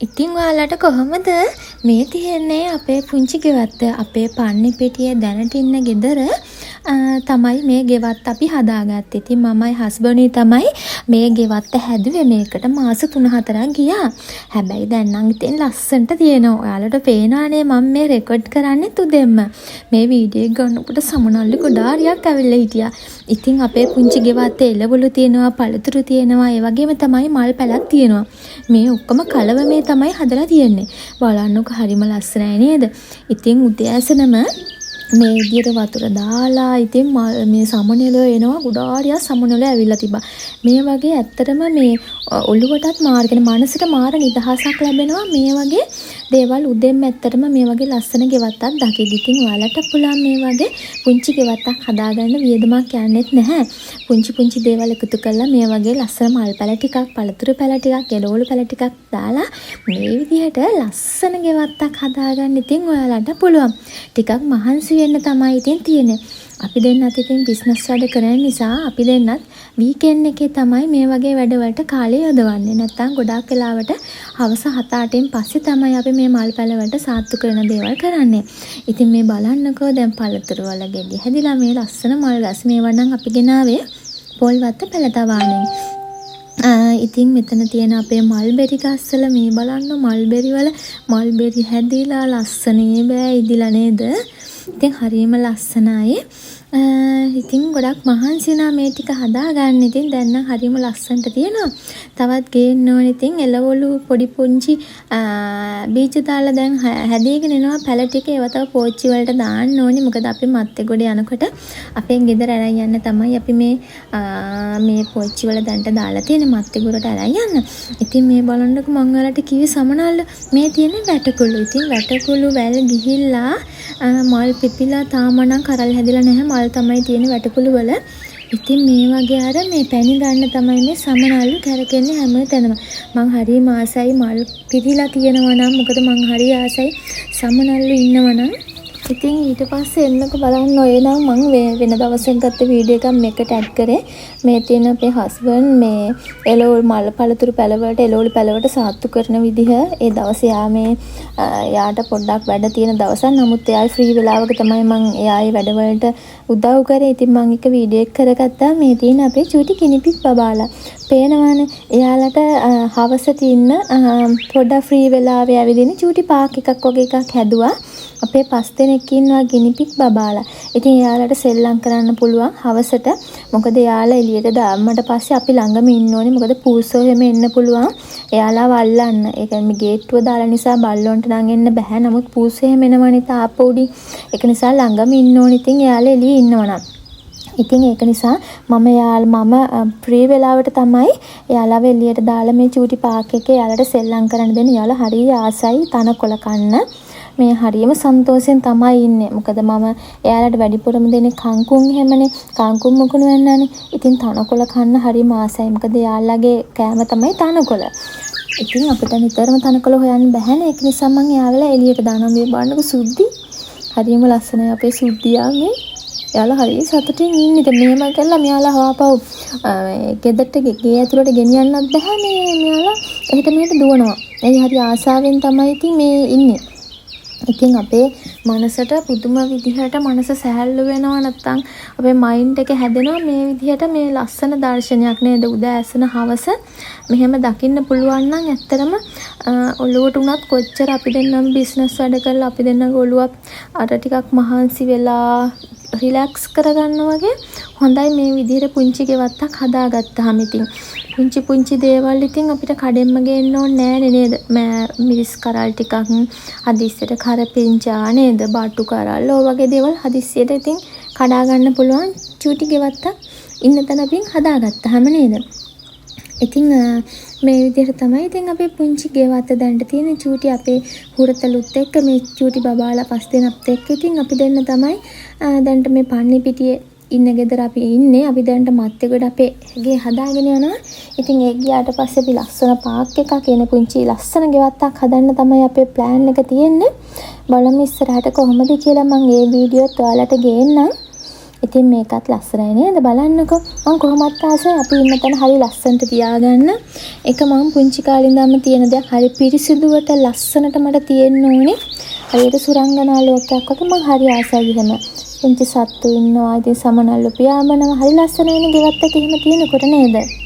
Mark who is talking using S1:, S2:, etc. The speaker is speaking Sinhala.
S1: ඉතින් ඔයාලට කොහොමද මේ තියෙන්නේ අපේ පුංචි ගෙවත්ත අපේ පන්නි පිටියේ දැනට ඉන්න ගෙදර තමයි මේ ගෙවත්ත අපි හදාගත්තේ. ඉතින් මමයි හස්බන්ඩ්යි තමයි මේ ගෙවත්ත හැදුවේ. මේකට මාස 3-4ක් ගියා. හැබැයි දැන් නම් ඉතින් ලස්සනට තියෙනවා. ඔයාලට පේනවානේ මම මේ රෙකෝඩ් කරන්නේ උදෙන්ම. මේ වීඩියෝ එක ගන්නකොට සමනල්ලි ගොඩාරියක් ඇවිල්ලා හිටියා. ඉතින් අපේ පුංචි ගෙවත්තේ එළවලු තියෙනවා, පළතුරු තියෙනවා, ඒ වගේම තමයි මල් පැලක් තියෙනවා. මේ ඔක්කොම කලවමේ තමයි හදලා තියෙන්නේ. බලන්නකො හරිම ලස්සනයි නේද? ඉතින් උදෑසනම මේ විදියට වතුර දාලා ඉතින් මේ සමනලෝ එනවා ගොඩාරියක් සමනලෝ ඇවිල්ලා තිබා. මේ වගේ ඇත්තටම මේ ඔළුවටත් මාර්ගෙන මනසට මාර නිදහසක් ලැබෙනවා මේ වගේ දේවල් උදෙන්ම ඇත්තටම මේ වගේ ලස්සන ගෙවත්තක් දකිද්දි. ඉතින් ඔයාලට පුළුවන් මේ වගේ පුංචි ගෙවත්තක් හදාගන්න වියදමක් යන්නෙත් නැහැ. පුංචි දේවල් එකතු කරලා මේ වගේ ලස්සන මල් පැල ටිකක්, පළතුරු පැල ටිකක්, එළවලු පැල ටිකක් දාලා මේ විදිහට ලස්සන ගෙවත්තක් හදාගන්න ඉතින් ඔයාලට පුළුවන්. ටිකක් මහන්සි වෙන්න තමයි ඉතින් තියෙන්නේ. අපි දෙන්නත් ඉතින් බිස්නස් වැඩ කරන නිසා අපි දෙන්නත් වීකෙන්ඩ් එකේ තමයි මේ වගේ වැඩවලට කාලය යොදවන්නේ. නැත්තම් ගොඩාක් වෙලාවට හවස 7-8න් පස්සේ තමයි අපි මේ මල් පැල වලට සාත්තු කරන දේවල් කරන්නේ. ඉතින් මේ බලන්නකෝ දැන් පළතුරු වල ගෙඩි හැදිලා මේ ලස්සන මල් ගස් මේවා නම් අපි ගෙනාවේ පොල්වත්ත පළතවාණෙන්. ඉතින් මෙතන තියෙන අපේ මල්බෙරි ගස්වල මේ බලන්න මල්බෙරි හැදිලා ලස්සනේ බෑ ඉදිලා නේද? ඉතින් හරියම ලස්සනයි. ඉතින් ගොඩක් මහන්සි වුණා මේ ටික හදාගන්න. ඉතින් දැන් නම් හරියම ලස්සනට තියෙනවා. තවත් ගේන්න ඕනේ. ඉතින් එළවලු පොඩි පුංචි බීජ දාලා දැන් හැදීගෙන එනවා පැල ටික. ඒව තව පෝච්චි වලට දාන්න ඕනේ. මොකද අපි මත්තේ ගොඩ යනකොට අපෙන් ගෙදර අරන් යන්න තමයි අපි මේ පෝච්චි වල දැන්ට දාලා තියෙන මත්තේ ගොඩට අරන් යන්න. ඉතින් මේ බලන්නකො මම ඔයාලට කිව්වේ සමනල්ල මේ තියෙන වැටකුළු. ඉතින් වැටකුළු වැල් ගිහිල්ලා මල් පිපිලා තාම නම් කරල් හැදිලා නැහැ. මල් තමයි තියෙන වැටකුළු වල. ඉතින් මේ වගේ අර මේ පැණි ගන්න තමයි මේ සමනල්ලු කැරකෙන්නේ හැම තැනම. මං හරිම ආසයි මල් පිපිලා තියෙනවා නම්. මොකද මං හරි ආසයි සමනල්ලු ඉන්නවා නම්. ඉතින් ඊට පස්සේ එන්නකො බලන්න ඔය නම් මං වෙන දවසක් ගත්ත වීඩියෝ එකක් මේකට ඇඩ් කරේ. මේ තියෙන අපේ හස්බන්ඩ් මේ එළවලු මල් පළතුරු පැලවලට එළවලු පැලවලට සාත්තු කරන විදිහ. ඒ දවසේ යාට පොඩ්ඩක් වැඩ තියෙන දවසක්. නමුත් එයායි ෆ්‍රී වෙලාවක තමයි මං එයායි වැඩවලට උදව් කරේ. ඉතින් මං එක වීඩියෝ එක කරගත්තා. මේ තියෙන අපේ චූටි කිනිපික් බබාලා. පේනවනේ එයාලට හවස තින්න පොඩ්ඩක් ෆ්‍රී වෙලාවේ ඇවිදින චූටි පාක් එකක් වගේ එකක් හැදුවා. අපේ 5 දෙනෙක් ඉන්නවා ගිනිපික් බබාලා. ඉතින් එයාලට සෙල්ලම් කරන්න පුළුවන් හවසට. මොකද එයාලා එළියට දාන්නට පස්සේ අපි ළඟම ඉන්න ඕනේ. මොකද පූසෝ එහෙම එන්න පුළුවන්. එයාලා වල්ලන්න. ඒ කියන්නේ ගේට්ටුව දාලා නිසා බල්ලොන්ට නම් එන්න බෑ. නමුත් පූසෝ එහෙම එනවනේ තාප්ප උඩින්. ඒක නිසා ළඟම ඉන්න ඕනේ. ඉතින් එයාලා එළියේ ඉන්නවනම්. ඉතින් ඒක නිසා මම ෆ්‍රී වෙලාවට තමයි එයාලව එළියට දාලා මේ චූටි පාක් එකේ එයාලට සෙල්ලම් කරන්න දෙන්නේ. එයාලා හරිය ආසයි තනකොළ කන්න. මේ හරියම සන්තෝෂෙන් තමයි ඉන්නේ. මොකද මම එයාලට වැඩිපුරම දෙන්නේ කංකුම් එහෙමනේ. කංකුම් මුකුණු වෙනනානේ. ඉතින් තනකොළ කන්න හරිම ආසයි. මොකද එයාලගේ කෑම තමයි තනකොළ. ඉතින් අපිට නිතරම තනකොළ හොයන්න බැහැනේ. ඒක නිසා මම එයාලව එළියට දානවා. මේ බලන්නකො සුද්දි. හරියම ලස්සනයි අපේ සුද්දියා මේ. එයාලා හරිය සතුටින් ඉන්නේ. දැන් මෙහෙම කළා මෙයාලා හොයාපව් ගෙදරට ගේ ඇතුළට ගෙනියන්නත් බැහැනේ. මෙයාලා එහෙට මෙහෙට දුවනවා. ඒ හරි ආසාවෙන් තමයි ඉතින් මේ ඉන්නේ. ඉතින් අපේ මනසට පුදුම විදිහට මනස සැහැල්ලු වෙනවා. නැත්තම් අපේ මයින්ඩ් එක හැදෙනවා මේ විදිහට. මේ ලස්සන දර්ශනයක් නේද? උදෑසන හවස මෙහෙම දකින්න පුළුවන් නම් ඇත්තටම ඔළුවට උනත් කොච්චර අපි දෙන්නම බිස්නස් වැඩ කරලා අපි දෙන්නගේ ඔළුවක් අර ටිකක් මහන්සි වෙලා රිලැක්ස් කරගන්න වගේ හොඳයි මේ විදිහට පුංචි ගෙවත්තක් හදාගත්තාම. ඉතින් පුංචි දේවල් ඉතින් අපිට කඩෙන්ම ගේන්න ඕනේ නෑ නේද? මිරිස් කරල් ටිකක් හදිස්සියට කරපිංචා නේද? බටු කරල් ඔය වගේ දේවල් හදිස්සියට ඉතින් කඩා ගන්න පුළුවන් චූටි ගෙවත්තක් ඉන්න තැන අපි හදාගත්තාම නේද? ඉතින් මේ විදිහට තමයි ඉතින් අපේ පුංචි ගෙවත්ත දැන්ට තියෙන චූටි අපේ හුරතලුත් එක්ක මේ චූටි බබාලා 5 දෙනෙක් එක්ක ඉතින් අපි දෙන්න තමයි දැන්ට මේ පන්නි පිටියේ ඉන්න ගෙදර අපි ඉන්නේ. අපි දැන්ට මත්තේගොඩ අපේ ගේ හදාගෙන යනවා. ඉතින් ඒ ගියාට පස්සේ අපි ලස්සන පාක් එකක් එන පුංචි ලස්සන ගෙවත්තක් හදන්න තමයි අපේ ප්ලෑන් එක තියෙන්නේ. බලමු ඉස්සරහට කොහොමද කියලා මම මේ වීඩියෝත් ඔයාලට ගේන්නම්. ඉතින් මේකත් ලස්සනයි නේද? බලන්නකෝ. මම කොහොමත් ආසයි අපි ඉන්න තැන හරි ලස්සනට තියාගන්න. ඒක මම පුංචි කාලේ ඉඳන්ම තියෙන දෙයක්. හරි පිරිසිදුවට ලස්සනට මට තියෙන්න ඕනේ. හරියට සුරංගනා ලෝකයක් වගේ මම හරි ආසයි එහෙම. පුංචි සත්තු ඉන්නවා. ඉතින් සමනල්ලු පියාඹනවා. හරි ලස්සනයිනේ ගෙවත් එක එහෙම තියෙනකොට නේද?